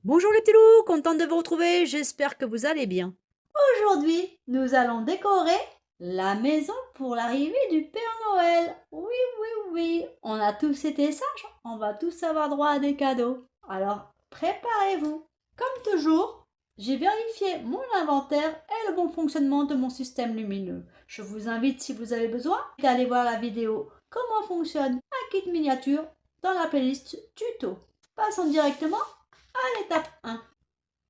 Bonjour les petits loups, contente de vous retrouver, j'espère que vous allez bien. Aujourd'hui, nous allons décorer la maison pour l'arrivée du Père Noël. Oui, oui, oui, on a tous été sages, on va tous avoir droit à des cadeaux. Alors, préparez-vous. Comme toujours, j'ai vérifié mon inventaire et le bon fonctionnement de mon système lumineux. Je vous invite, si vous avez besoin, d'aller voir la vidéo Comment fonctionne un kit miniature dans la playlist tuto. Passons directement à l'étape 1.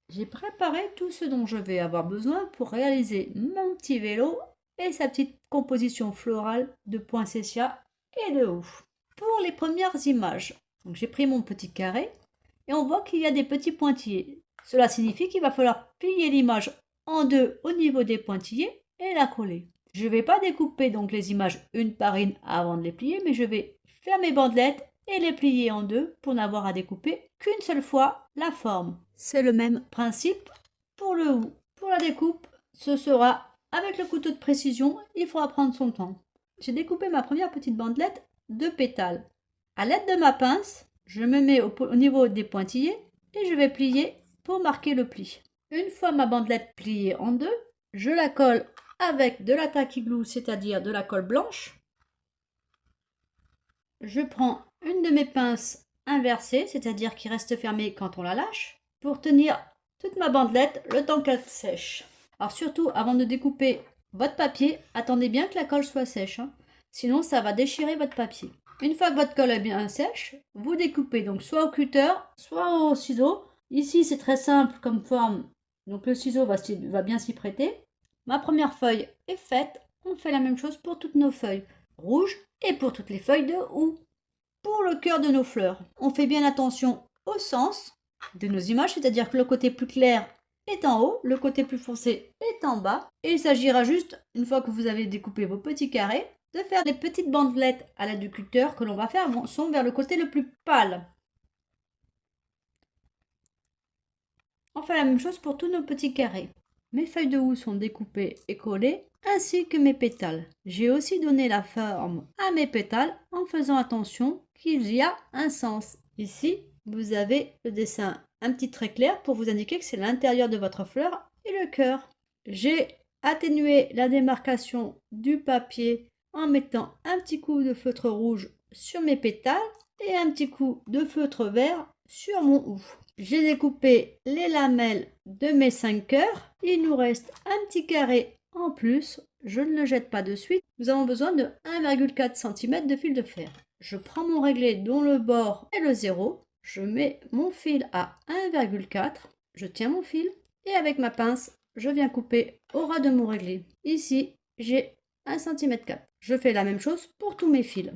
J'ai préparé tout ce dont je vais avoir besoin pour réaliser mon petit vélo et sa petite composition florale de poinsettia et de houx. Pour les premières images, j'ai pris mon petit carré et on voit qu'il y a des petits pointillés. Cela signifie qu'il va falloir plier l'image en deux au niveau des pointillés et la coller. Je ne vais pas découper donc les images une par une avant de les plier, mais je vais faire mes bandelettes et les plier en deux pour n'avoir à découper qu'une seule fois la forme. C'est le même principe pour le houx. Pour la découpe, ce sera avec le couteau de précision, il faudra prendre son temps. J'ai découpé ma première petite bandelette de pétales. À l'aide de ma pince, je me mets au niveau des pointillés et je vais plier pour marquer le pli. Une fois ma bandelette pliée en deux, je la colle avec de la tacky glue, c'est-à-dire de la colle blanche. Je prends une de mes pinces inversées, c'est-à-dire qui reste fermée quand on la lâche, pour tenir toute ma bandelette le temps qu'elle sèche. Alors surtout, avant de découper votre papier, attendez bien que la colle soit sèche, sinon ça va déchirer votre papier. Une fois que votre colle est bien sèche, vous découpez donc soit au cutter, soit au ciseau. Ici c'est très simple comme forme, donc le ciseau va bien s'y prêter. Ma première feuille est faite, on fait la même chose pour toutes nos feuilles rouges et pour toutes les feuilles de houx. Pour le cœur de nos fleurs, on fait bien attention au sens de nos images, c'est-à-dire que le côté plus clair est en haut, le côté plus foncé est en bas. Et il s'agira juste, une fois que vous avez découpé vos petits carrés, de faire des petites bandelettes à l'aide du cutter que l'on va faire sont vers le côté le plus pâle. On fait la même chose pour tous nos petits carrés. Mes feuilles de houx sont découpées et collées, ainsi que mes pétales. J'ai aussi donné la forme à mes pétales en faisant attention qu'il y a un sens. Ici, vous avez le dessin un petit trait clair pour vous indiquer que c'est l'intérieur de votre fleur et le cœur. J'ai atténué la démarcation du papier en mettant un petit coup de feutre rouge sur mes pétales et un petit coup de feutre vert sur mon houx. J'ai découpé les lamelles de mes 5 cœurs. Il nous reste un petit carré en plus. Je ne le jette pas de suite. Nous avons besoin de 1,4 cm de fil de fer. Je prends mon réglé dont le bord est le 0. Je mets mon fil à 1,4. Je tiens mon fil et avec ma pince, je viens couper au ras de mon réglé. Ici, j'ai 1,4 cm. Je fais la même chose pour tous mes fils.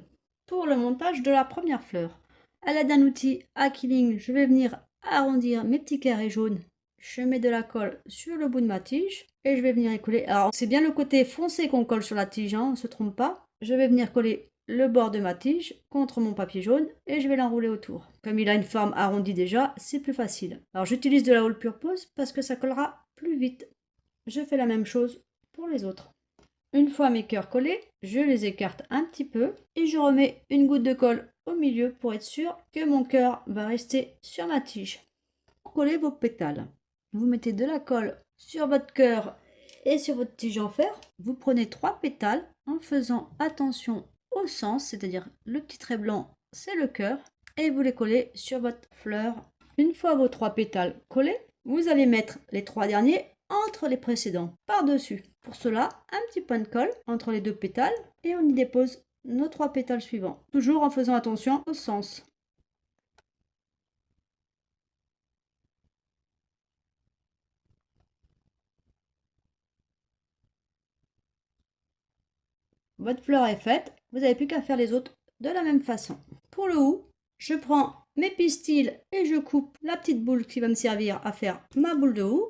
Pour le montage de la première fleur, à l'aide d'un outil à killing, je vais venir arrondir mes petits carrés jaunes. Je mets de la colle sur le bout de ma tige et je vais venir y coller. Alors c'est bien le côté foncé qu'on colle sur la tige, on ne se trompe pas. Je vais venir coller le bord de ma tige contre mon papier jaune et je vais l'enrouler autour. Comme il a une forme arrondie déjà, c'est plus facile. Alors j'utilise de la All Purpose parce que ça collera plus vite. Je fais la même chose pour les autres. Une fois mes cœurs collés, je les écarte un petit peu et je remets une goutte de colle au milieu pour être sûr que mon cœur va rester sur ma tige. Pour coller vos pétales, vous mettez de la colle sur votre cœur et sur votre tige en fer. Vous prenez 3 pétales en faisant attention au sens, c'est-à-dire le petit trait blanc, c'est le cœur, et vous les collez sur votre fleur. Une fois vos 3 pétales collés, vous allez mettre les 3 derniers entre les précédents, par-dessus. Pour cela, un petit point de colle entre les 2 pétales et on y dépose nos 3 pétales suivants, toujours en faisant attention au sens. Votre fleur est faite, vous n'avez plus qu'à faire les autres de la même façon. Pour le houx, je prends mes pistils et je coupe la petite boule qui va me servir à faire ma boule de houx.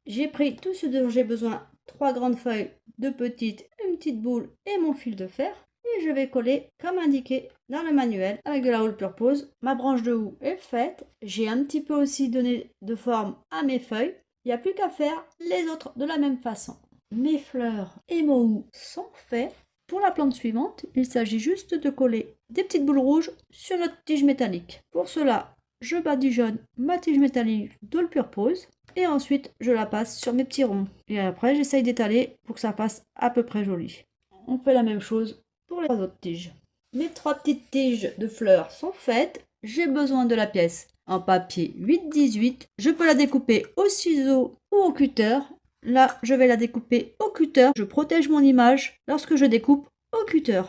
J'ai pris tout ce dont j'ai besoin, 3 grandes feuilles, 2 petites, une petite boule et mon fil de fer. Et je vais coller comme indiqué dans le manuel avec de la All Purpose. Ma branche de houx est faite. J'ai un petit peu aussi donné de forme à mes feuilles. Il n'y a plus qu'à faire les autres de la même façon. Mes fleurs et mon houx sont faits. Pour la plante suivante, il s'agit juste de coller des petites boules rouges sur notre tige métallique. Pour cela, je badigeonne ma tige métallique d'All Purpose et ensuite je la passe sur mes petits ronds. Et après j'essaye d'étaler pour que ça fasse à peu près joli. On fait la même chose pour les 3 autres tiges. Mes 3 petites tiges de fleurs sont faites. J'ai besoin de la pièce en papier 8-18. Je peux la découper au ciseau ou au cutter. Là, je vais la découper au cutter. Je protège mon image lorsque je découpe au cutter.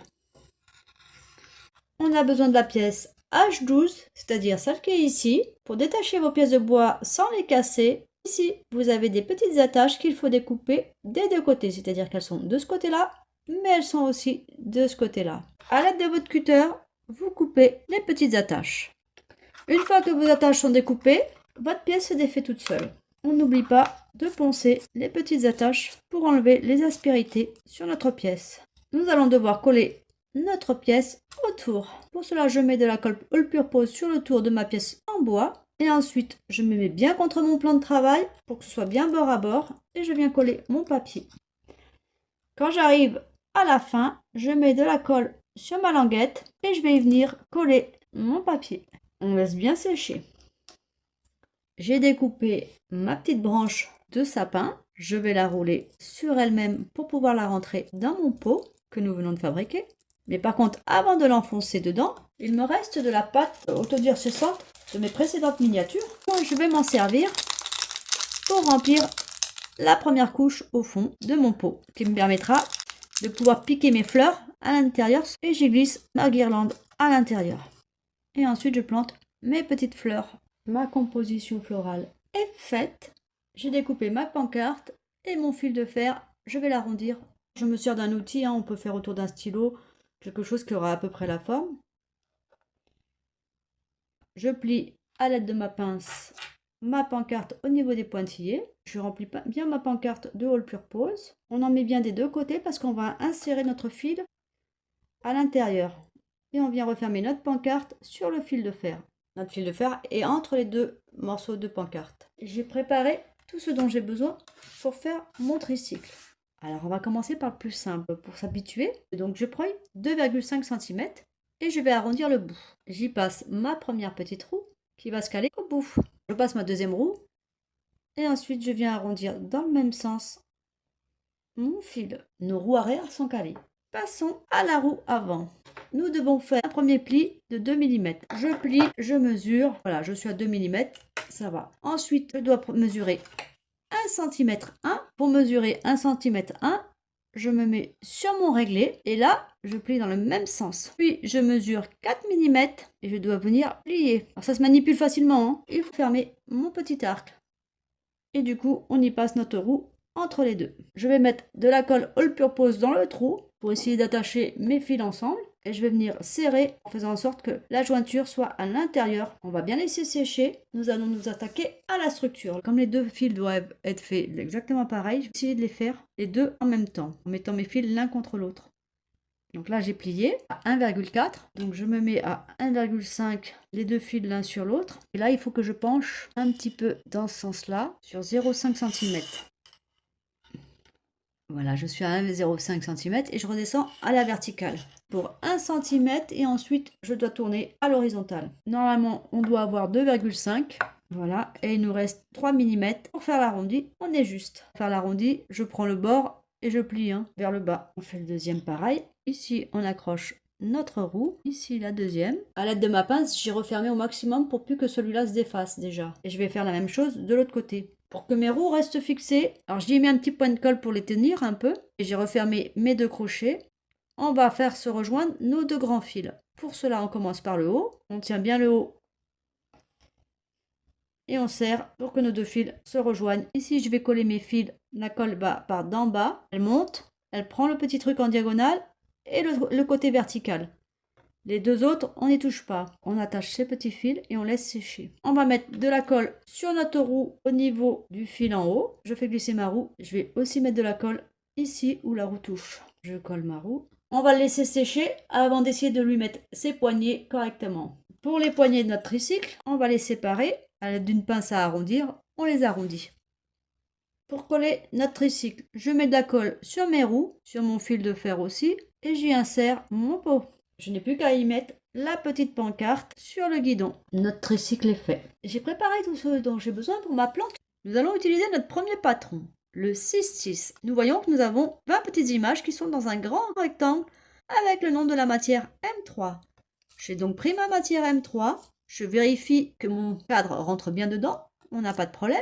On a besoin de la pièce H12, c'est-à-dire celle qui est ici, pour détacher vos pièces de bois sans les casser. Ici, vous avez des petites attaches qu'il faut découper des deux côtés, c'est-à-dire qu'elles sont de ce côté-là, mais elles sont aussi de ce côté-là. À l'aide de votre cutter, vous coupez les petites attaches. Une fois que vos attaches sont découpées, votre pièce se défait toute seule. On n'oublie pas de poncer les petites attaches pour enlever les aspérités sur notre pièce. Nous allons devoir coller notre pièce autour. Pour cela, je mets de la colle All Purpose sur le tour de ma pièce en bois. Et ensuite, je me mets bien contre mon plan de travail pour que ce soit bien bord à bord. Et je viens coller mon papier. Quand j'arrive à la fin, je mets de la colle sur ma languette et je vais venir coller mon papier. On laisse bien sécher. J'ai découpé ma petite branche de sapin. Je vais la rouler sur elle-même pour pouvoir la rentrer dans mon pot que nous venons de fabriquer. Mais par contre, avant de l'enfoncer dedans, il me reste de la pâte autodurcissante de mes précédentes miniatures. Je vais m'en servir pour remplir la première couche au fond de mon pot, qui me permettra de pouvoir piquer mes fleurs à l'intérieur et j'y glisse ma guirlande à l'intérieur. Et ensuite, je plante mes petites fleurs. Ma composition florale est faite. J'ai découpé ma pancarte et mon fil de fer. Je vais l'arrondir. Je me sers d'un outil, on peut faire autour d'un stylo, quelque chose qui aura à peu près la forme. Je plie à l'aide de ma pince ma pancarte au niveau des pointillés. Je remplis bien ma pancarte de All Purpose. On en met bien des deux côtés parce qu'on va insérer notre fil à l'intérieur. Et on vient refermer notre pancarte sur le fil de fer. Notre fil de fer est entre les deux morceaux de pancarte. J'ai préparé tout ce dont j'ai besoin pour faire mon tricycle. Alors on va commencer par le plus simple pour s'habituer. Donc je prends 2,5 cm et je vais arrondir le bout. J'y passe ma première petite roue qui va se caler au bout. Je passe ma deuxième roue et ensuite je viens arrondir dans le même sens mon fil. Nos roues arrière sont calées. Passons à la roue avant. Nous devons faire un premier pli de 2 mm. Je plie, je mesure. Voilà, je suis à 2 mm, ça va. Ensuite, je dois mesurer 1 cm 1. Pour mesurer 1 cm 1, je me mets sur mon réglé et là, je plie dans le même sens. Puis, je mesure 4 mm et je dois venir plier. Alors, ça se manipule facilement. Il faut fermer mon petit arc. Et du coup, on y passe notre roue entre les deux. Je vais mettre de la colle All Purpose dans le trou pour essayer d'attacher mes fils ensemble. Et je vais venir serrer en faisant en sorte que la jointure soit à l'intérieur. On va bien laisser sécher. Nous allons nous attaquer à la structure. Comme les deux fils doivent être faits exactement pareil, je vais essayer de les faire les deux en même temps, en mettant mes fils l'un contre l'autre. Donc là, j'ai plié à 1,4. Donc je me mets à 1,5 les deux fils l'un sur l'autre. Et là, il faut que je penche un petit peu dans ce sens-là, sur 0,5 cm. Voilà, je suis à 1,05 cm et je redescends à la verticale pour 1 cm et ensuite je dois tourner à l'horizontale. Normalement, on doit avoir 2,5. Voilà, et il nous reste 3 mm pour faire l'arrondi. On est juste. Pour faire l'arrondi, je prends le bord et je plie vers le bas. On fait le deuxième pareil. Ici, on accroche notre roue. Ici, la deuxième. À l'aide de ma pince, j'ai refermé au maximum pour plus que celui-là se défasse déjà. Et je vais faire la même chose de l'autre côté. Pour que mes roues restent fixées, alors j'y ai mis un petit point de colle pour les tenir un peu. Et j'ai refermé mes deux crochets. On va faire se rejoindre nos deux grands fils. Pour cela, on commence par le haut. On tient bien le haut. Et on serre pour que nos deux fils se rejoignent. Ici, je vais coller mes fils. La colle part d'en bas. Elle monte. Elle prend le petit truc en diagonale et le côté vertical. Les deux autres, on n'y touche pas. On attache ces petits fils et on laisse sécher. On va mettre de la colle sur notre roue au niveau du fil en haut. Je fais glisser ma roue. Je vais aussi mettre de la colle ici où la roue touche. Je colle ma roue. On va le laisser sécher avant d'essayer de lui mettre ses poignées correctement. Pour les poignées de notre tricycle, on va les séparer. À l'aide d'une pince à arrondir, on les arrondit. Pour coller notre tricycle, je mets de la colle sur mes roues, sur mon fil de fer aussi, et j'y insère mon pot. Je n'ai plus qu'à y mettre la petite pancarte sur le guidon. Notre tricycle est fait. J'ai préparé tout ce dont j'ai besoin pour ma plante. Nous allons utiliser notre premier patron, le 6-6. Nous voyons que nous avons 20 petites images qui sont dans un grand rectangle avec le nom de la matière M3. J'ai donc pris ma matière M3. Je vérifie que mon cadre rentre bien dedans. On n'a pas de problème.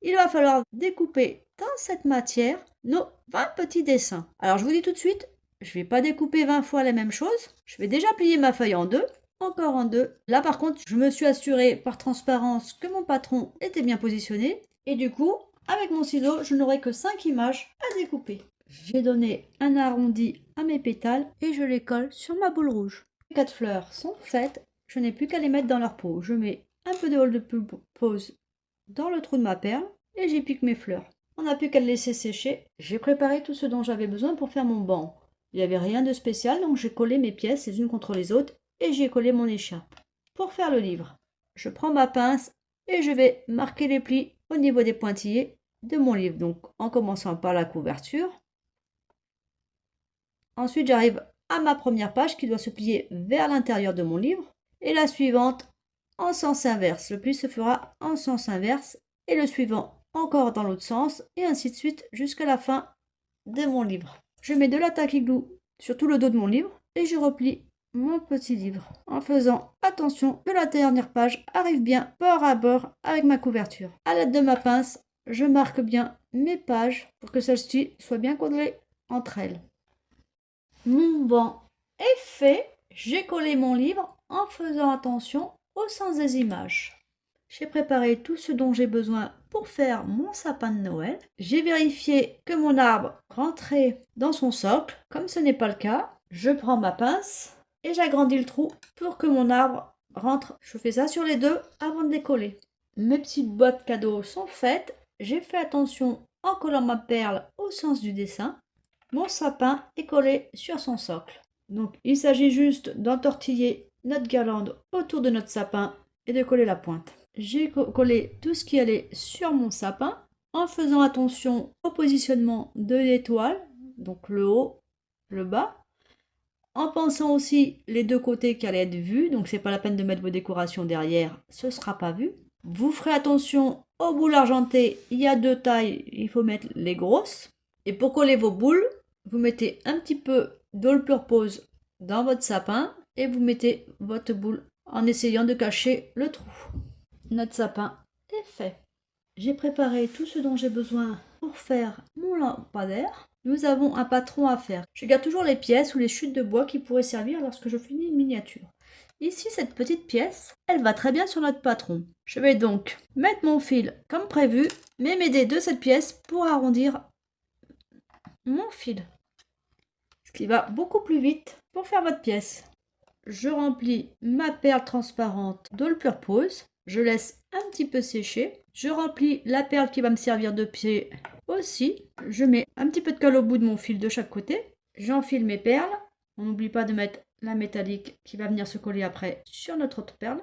Il va falloir découper dans cette matière nos 20 petits dessins. Alors je vous dis tout de suite, je ne vais pas découper 20 fois la même chose. Je vais déjà plier ma feuille en deux, encore en deux. Là par contre, je me suis assuré par transparence que mon patron était bien positionné. Et du coup, avec mon ciseau, je n'aurai que 5 images à découper. J'ai donné un arrondi à mes pétales et je les colle sur ma boule rouge. Les 4 fleurs sont faites, je n'ai plus qu'à les mettre dans leur pot. Je mets un peu de hold de pose dans le trou de ma perle et j'y pique mes fleurs. On n'a plus qu'à le laisser sécher. J'ai préparé tout ce dont j'avais besoin pour faire mon banc. Il n'y avait rien de spécial, donc j'ai collé mes pièces les unes contre les autres et j'ai collé mon écharpe. Pour faire le livre, je prends ma pince et je vais marquer les plis au niveau des pointillés de mon livre. Donc en commençant par la couverture. Ensuite, j'arrive à ma première page qui doit se plier vers l'intérieur de mon livre et la suivante en sens inverse. Le pli se fera en sens inverse et le suivant encore dans l'autre sens et ainsi de suite jusqu'à la fin de mon livre. Je mets de la tacky glue sur tout le dos de mon livre et je replie mon petit livre en faisant attention que la dernière page arrive bien bord à bord avec ma couverture. À l'aide de ma pince, je marque bien mes pages pour que celles-ci soient bien collées entre elles. Mon banc est fait. J'ai collé mon livre en faisant attention au sens des images. J'ai préparé tout ce dont j'ai besoin pour faire mon sapin de Noël. J'ai vérifié que mon arbre rentrait dans son socle. Comme ce n'est pas le cas, je prends ma pince et j'agrandis le trou pour que mon arbre rentre. Je fais ça sur les deux avant de les coller. Mes petites boîtes cadeaux sont faites. J'ai fait attention en collant ma perle au sens du dessin. Mon sapin est collé sur son socle. Donc il s'agit juste d'entortiller notre guirlande autour de notre sapin et de coller la pointe. J'ai collé tout ce qui allait sur mon sapin en faisant attention au positionnement de l'étoile, donc le haut, le bas, en pensant aussi les deux côtés qui allaient être vus, donc c'est pas la peine de mettre vos décorations derrière, ce sera pas vu. Vous ferez attention aux boules argentées, il y a 2 tailles, il faut mettre les grosses. Et pour coller vos boules, vous mettez un petit peu d'all purpose dans votre sapin et vous mettez votre boule en essayant de cacher le trou. Notre sapin est fait. J'ai préparé tout ce dont j'ai besoin pour faire mon lampadaire. Nous avons un patron à faire. Je garde toujours les pièces ou les chutes de bois qui pourraient servir lorsque je finis une miniature. Ici, cette petite pièce, elle va très bien sur notre patron. Je vais donc mettre mon fil comme prévu, mais m'aider de cette pièce pour arrondir mon fil. Ce qui va beaucoup plus vite pour faire votre pièce. Je remplis ma perle transparente d'all purpose. Je laisse un petit peu sécher. Je remplis la perle qui va me servir de pied aussi. Je mets un petit peu de colle au bout de mon fil de chaque côté. J'enfile mes perles. On n'oublie pas de mettre la métallique qui va venir se coller après sur notre autre perle.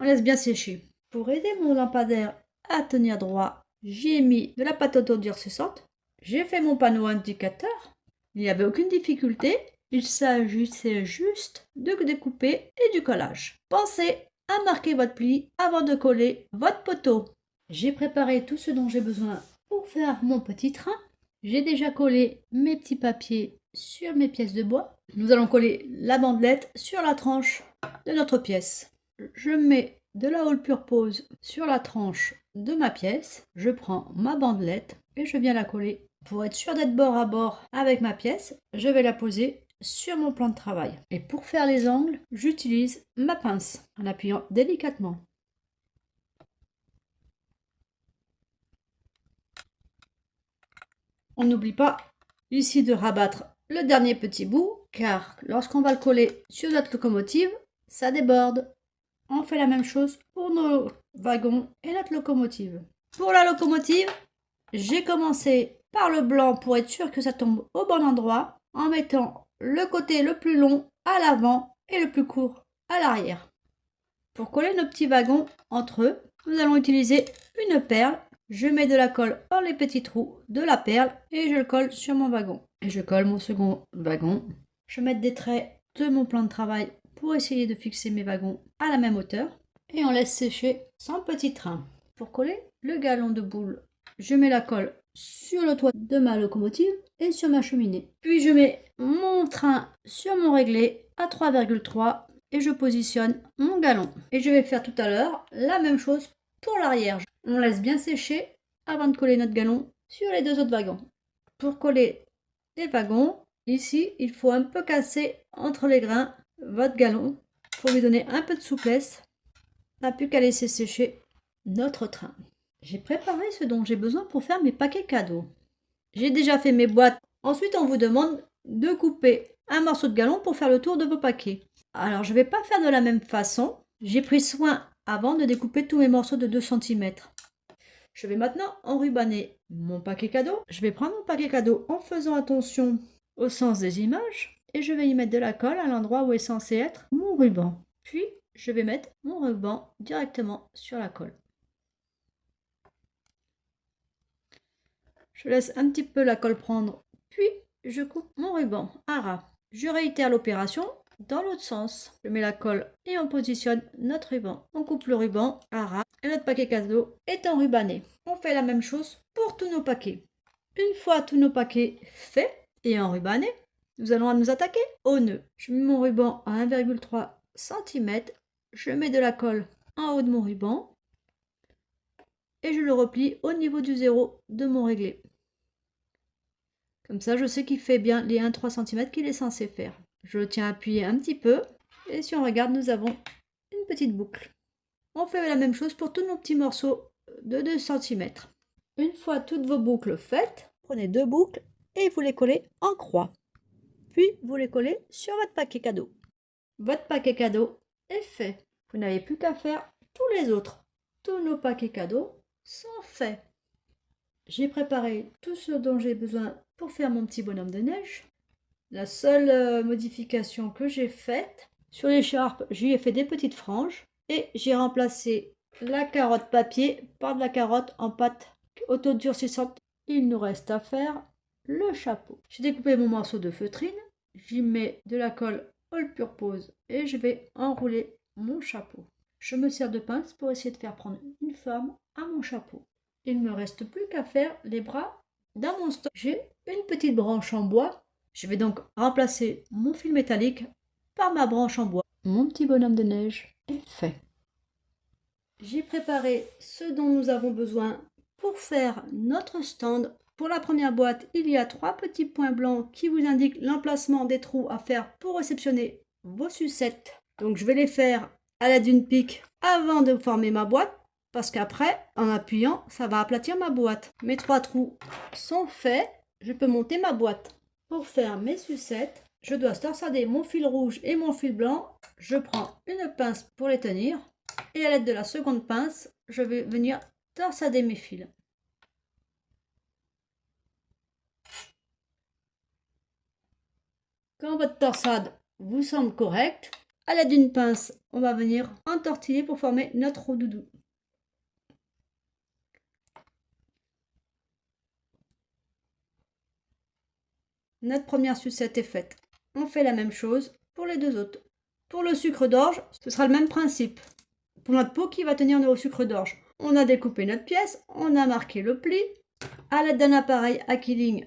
On laisse bien sécher. Pour aider mon lampadaire à tenir droit, j'ai mis de la pâte autodurcissante. J'ai fait mon panneau indicateur. Il n'y avait aucune difficulté. Il s'agissait juste de découper et du collage. Pensez à marquer votre pli avant de coller votre poteau. J'ai préparé tout ce dont j'ai besoin pour faire mon petit train. J'ai déjà collé mes petits papiers sur mes pièces de bois. Nous allons coller la bandelette sur la tranche de notre pièce. Je mets de la all purpose sur la tranche de ma pièce. Je prends ma bandelette et je viens la coller. Pour être sûr d'être bord à bord avec ma pièce, je vais la poser sur mon plan de travail. Et pour faire les angles, j'utilise ma pince en appuyant délicatement. On n'oublie pas ici de rabattre le dernier petit bout, car lorsqu'on va le coller sur notre locomotive, ça déborde. On fait la même chose pour nos wagons et notre locomotive. Pour la locomotive, j'ai commencé par le blanc pour être sûr que ça tombe au bon endroit, en mettant le côté le plus long à l'avant et le plus court à l'arrière. Pour coller nos petits wagons entre eux, nous allons utiliser une perle. Je mets de la colle dans les petits trous de la perle et je le colle sur mon wagon. Et je colle mon second wagon. Je mets des traits de mon plan de travail pour essayer de fixer mes wagons à la même hauteur. Et on laisse sécher sans petit train. Pour coller le galon de boule, je mets la colle sur le toit de ma locomotive et sur ma cheminée. Puis je mets mon train sur mon réglé à 3,3 et je positionne mon galon. Et je vais faire tout à l'heure la même chose pour l'arrière. On laisse bien sécher avant de coller notre galon sur les deux autres wagons. Pour coller les wagons, ici, il faut un peu casser entre les grains votre galon pour lui donner un peu de souplesse. On n'a plus qu'à laisser sécher notre train. J'ai préparé ce dont j'ai besoin pour faire mes paquets cadeaux. J'ai déjà fait mes boîtes. Ensuite, on vous demande de couper un morceau de galon pour faire le tour de vos paquets. Alors, je ne vais pas faire de la même façon. J'ai pris soin avant de découper tous mes morceaux de 2 cm. Je vais maintenant enrubanner mon paquet cadeau. Je vais prendre mon paquet cadeau en faisant attention au sens des images et je vais y mettre de la colle à l'endroit où est censé être mon ruban. Puis, je vais mettre mon ruban directement sur la colle. Je laisse un petit peu la colle prendre, puis je coupe mon ruban à ras. Je réitère l'opération dans l'autre sens. Je mets la colle et on positionne notre ruban. On coupe le ruban à ras et notre paquet cadeau est enrubanné. On fait la même chose pour tous nos paquets. Une fois tous nos paquets faits et enrubannés, nous allons nous attaquer au nœud. Je mets mon ruban à 1,3 cm. Je mets de la colle en haut de mon ruban et je le replie au niveau du zéro de mon réglé. Comme ça, je sais qu'il fait bien les 1,3 cm qu'il est censé faire. Je le tiens appuyé un petit peu et si on regarde, nous avons une petite boucle. On fait la même chose pour tous nos petits morceaux de 2 cm. Une fois toutes vos boucles faites, prenez 2 boucles et vous les collez en croix. Puis vous les collez sur votre paquet cadeau. Votre paquet cadeau est fait. Vous n'avez plus qu'à faire tous les autres. Tous nos paquets cadeaux sont faits. J'ai préparé tout ce dont j'ai besoin pour faire mon petit bonhomme de neige. La seule modification que j'ai faite, sur l'écharpe, j'y ai fait des petites franges et j'ai remplacé la carotte papier par de la carotte en pâte autodurcissante. Il nous reste à faire le chapeau. J'ai découpé mon morceau de feutrine, j'y mets de la colle all purpose et je vais enrouler mon chapeau. Je me sers de pince pour essayer de faire prendre une forme à mon chapeau. Il ne me reste plus qu'à faire les bras d'un monstre. J'ai une petite branche en bois. Je vais donc remplacer mon fil métallique par ma branche en bois. Mon petit bonhomme de neige est fait. J'ai préparé ce dont nous avons besoin pour faire notre stand. Pour la première boîte, il y a 3 petits points blancs qui vous indiquent l'emplacement des trous à faire pour réceptionner vos sucettes. Donc je vais les faire à l'aide d'une pique avant de former ma boîte. Parce qu'après, en appuyant, ça va aplatir ma boîte. Mes 3 trous sont faits. Je peux monter ma boîte. Pour faire mes sucettes, je dois torsader mon fil rouge et mon fil blanc. Je prends une pince pour les tenir. Et à l'aide de la seconde pince, je vais venir torsader mes fils. Quand votre torsade vous semble correcte, à l'aide d'une pince, on va venir entortiller pour former notre roue doudou. Notre première sucette est faite. On fait la même chose pour les 2 autres. Pour le sucre d'orge, ce sera le même principe. Pour notre pot qui va tenir au sucre d'orge, on a découpé notre pièce, on a marqué le pli. À l'aide d'un appareil à quilling,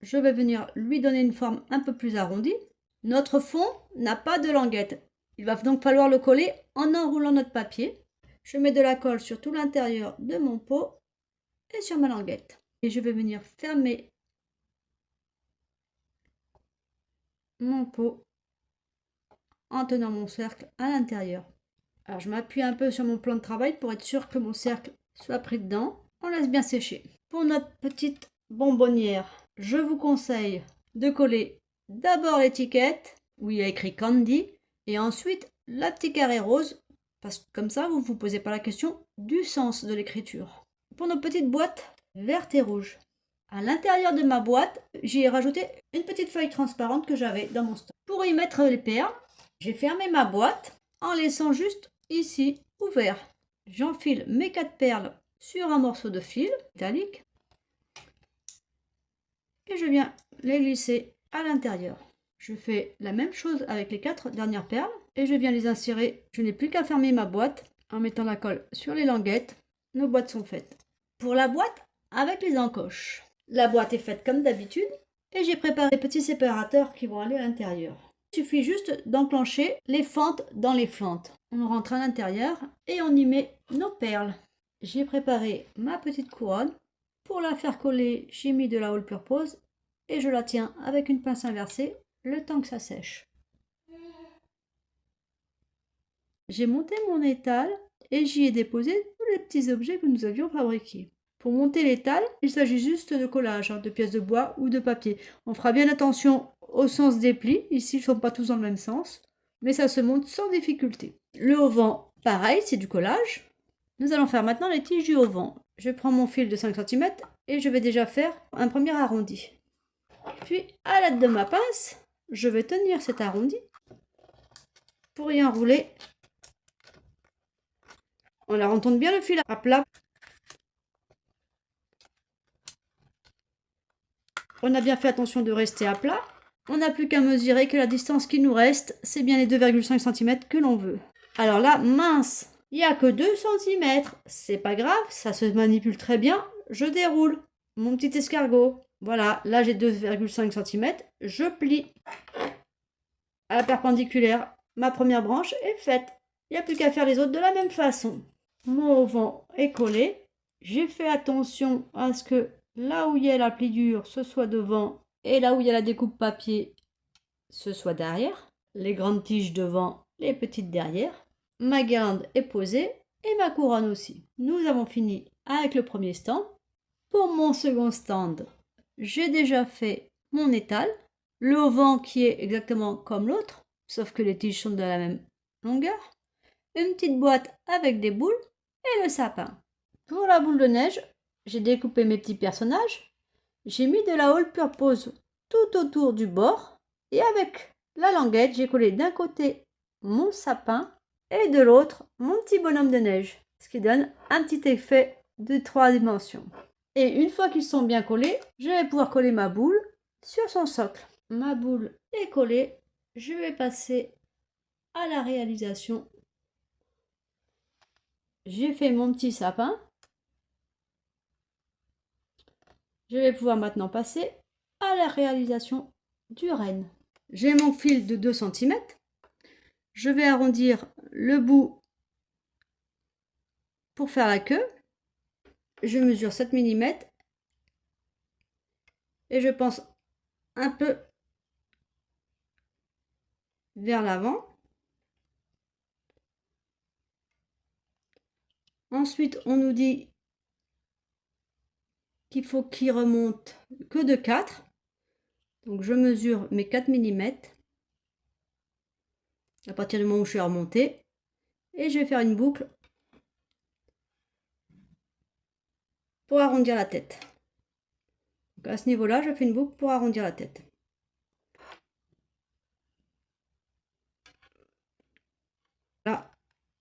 je vais venir lui donner une forme un peu plus arrondie. Notre fond n'a pas de languette. Il va donc falloir le coller en enroulant notre papier. Je mets de la colle sur tout l'intérieur de mon pot et sur ma languette. Et je vais venir fermer mon pot en tenant mon cercle à l'intérieur. Alors je m'appuie un peu sur mon plan de travail pour être sûr que mon cercle soit pris dedans. On laisse bien sécher. Pour notre petite bonbonnière, je vous conseille de coller d'abord l'étiquette où il y a écrit Candy et ensuite la petite carré rose parce que comme ça vous ne vous posez pas la question du sens de l'écriture. Pour nos petites boîtes vertes et rouges, à l'intérieur de ma boîte, j'y ai rajouté une petite feuille transparente que j'avais dans mon stock. Pour y mettre les perles, j'ai fermé ma boîte en laissant juste ici ouvert. J'enfile mes 4 perles sur un morceau de fil métallique et je viens les glisser à l'intérieur. Je fais la même chose avec les 4 dernières perles et je viens les insérer. Je n'ai plus qu'à fermer ma boîte en mettant la colle sur les languettes. Nos boîtes sont faites. Pour la boîte, avec les encoches. La boîte est faite comme d'habitude et j'ai préparé des petits séparateurs qui vont aller à l'intérieur. Il suffit juste d'enclencher les fentes dans les fentes. On rentre à l'intérieur et on y met nos perles. J'ai préparé ma petite couronne. Pour la faire coller, j'ai mis de la All Purpose et je la tiens avec une pince inversée le temps que ça sèche. J'ai monté mon étal et j'y ai déposé tous les petits objets que nous avions fabriqués. Pour monter l'étal, il s'agit juste de collage, de pièces de bois ou de papier. On fera bien attention au sens des plis. Ici, ils ne sont pas tous dans le même sens, mais ça se monte sans difficulté. Le auvent, pareil, c'est du collage. Nous allons faire maintenant les tiges du auvent. Je prends mon fil de 5 cm et je vais déjà faire un premier arrondi. Puis, à l'aide de ma pince, je vais tenir cet arrondi pour y enrouler. On retourne bien le fil à plat. On a bien fait attention de rester à plat. On n'a plus qu'à mesurer que la distance qui nous reste, c'est bien les 2,5 cm que l'on veut. Alors là, mince, il n'y a que 2 cm. C'est pas grave, ça se manipule très bien. Je déroule mon petit escargot. Voilà, là j'ai 2,5 cm. Je plie à la perpendiculaire. Ma première branche est faite. Il n'y a plus qu'à faire les autres de la même façon. Mon auvent est collé. J'ai fait attention à ce que là où il y a la pliure, ce soit devant, et là où il y a la découpe papier, ce soit derrière. Les grandes tiges devant, les petites derrière. Ma guirlande est posée et ma couronne aussi. Nous avons fini avec le premier stand. Pour mon second stand, j'ai déjà fait mon étal. Le auvent qui est exactement comme l'autre, sauf que les tiges sont de la même longueur. Une petite boîte avec des boules et le sapin. Pour la boule de neige, j'ai découpé mes petits personnages. J'ai mis de la All Purpose tout autour du bord. Et avec la languette, j'ai collé d'un côté mon sapin et de l'autre mon petit bonhomme de neige. Ce qui donne un petit effet de 3 dimensions. Et une fois qu'ils sont bien collés, je vais pouvoir coller ma boule sur son socle. Ma boule est collée. Je vais passer à la réalisation. J'ai fait mon petit sapin. Je vais pouvoir maintenant passer à la réalisation du renne. J'ai mon fil de 2 cm. Je vais arrondir le bout pour faire la queue. Je mesure 7 mm et je pense un peu vers l'avant. Ensuite, on nous dit qu'il faut qu'il remonte que de 4. Donc je mesure mes 4 mm à partir du moment où je suis remontée et je vais faire une boucle pour arrondir la tête. Donc à ce niveau-là, je fais une boucle pour arrondir la tête. Là,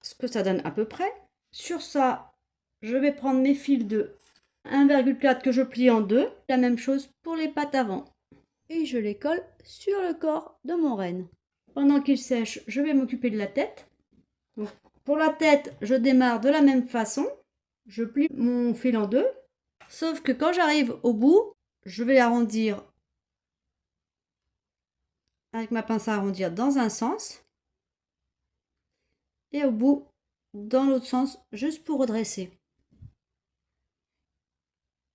ce que ça donne à peu près. Sur ça, je vais prendre mes fils de 1,4 que je plie en deux. La même chose pour les pattes avant. Et je les colle sur le corps de mon renne. Pendant qu'il sèche, je vais m'occuper de la tête. Donc, pour la tête, je démarre de la même façon. Je plie mon fil en deux. Sauf que quand j'arrive au bout, je vais arrondir avec ma pince à arrondir dans un sens. Et au bout, dans l'autre sens, juste pour redresser.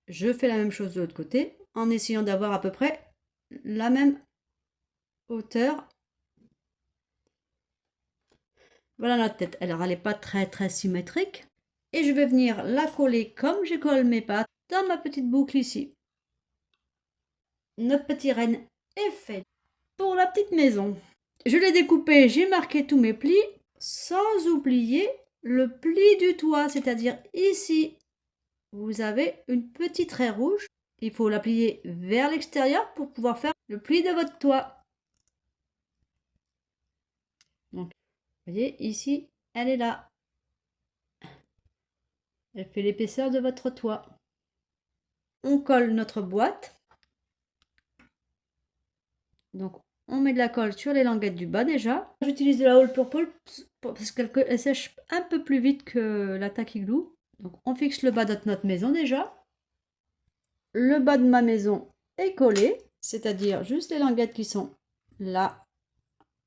Je fais la même chose de l'autre côté en essayant d'avoir à peu près la même hauteur. Voilà notre tête. Alors elle n'est pas très symétrique. Et je vais venir la coller comme je colle mes pattes dans ma petite boucle ici. Notre petit renne est fait. Pour la petite maison, je l'ai découpé, j'ai marqué tous mes plis sans oublier le pli du toit, c'est-à-dire ici. Vous avez une petite raie rouge. Il faut la plier vers l'extérieur pour pouvoir faire le pli de votre toit. Donc, vous voyez, ici, elle est là. Elle fait l'épaisseur de votre toit. On colle notre boîte. Donc, on met de la colle sur les languettes du bas déjà. J'utilise de la All Purple parce qu'elle sèche un peu plus vite que la Tacky Glue. Donc on fixe le bas de notre maison déjà. Le bas de ma maison est collé, c'est-à-dire juste les languettes qui sont là,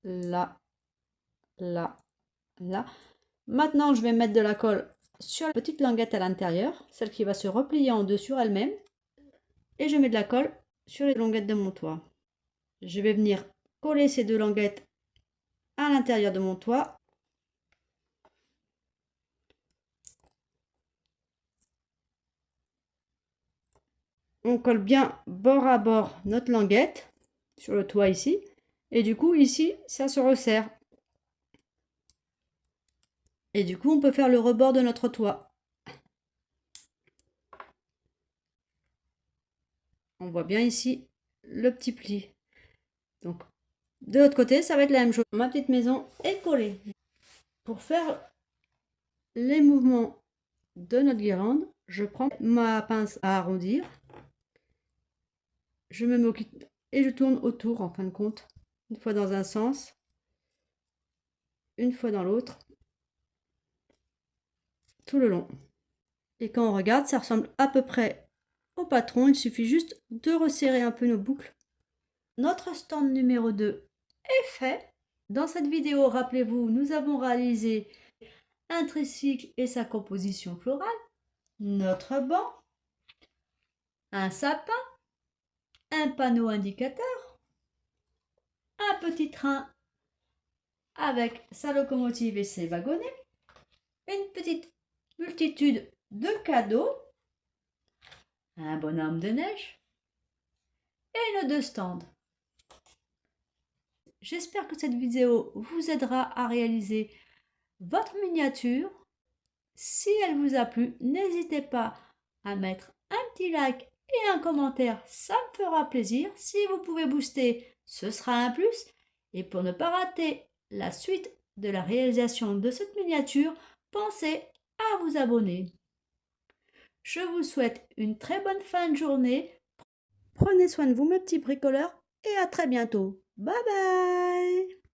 là, là, là. Maintenant, je vais mettre de la colle sur la petite languette à l'intérieur, celle qui va se replier en deux sur elle-même. Et je mets de la colle sur les languettes de mon toit. Je vais venir coller ces deux languettes à l'intérieur de mon toit. On colle bien bord à bord notre languette sur le toit ici. Et du coup, ici, ça se resserre. Et du coup, on peut faire le rebord de notre toit. On voit bien ici le petit pli. Donc, de l'autre côté, ça va être la même chose. Ma petite maison est collée. Pour faire les mouvements de notre guirlande, je prends ma pince à arrondir. Je me m'occupe et je tourne autour en fin de compte. Une fois dans un sens, une fois dans l'autre, tout le long. Et quand on regarde, ça ressemble à peu près au patron. Il suffit juste de resserrer un peu nos boucles. Notre stand numéro 2 est fait. Dans cette vidéo, rappelez-vous, nous avons réalisé un tricycle et sa composition florale, notre banc, un sapin, un panneau indicateur, un petit train avec sa locomotive et ses wagonnets, une petite multitude de cadeaux, un bonhomme de neige et nos deux stands. J'espère que cette vidéo vous aidera à réaliser votre miniature. Si elle vous a plu, n'hésitez pas à mettre un petit like et un commentaire, ça me fera plaisir. Si vous pouvez booster, ce sera un plus. Et pour ne pas rater la suite de la réalisation de cette miniature, pensez à vous abonner. Je vous souhaite une très bonne fin de journée. Prenez soin de vous mes petits bricoleurs et à très bientôt. Bye bye!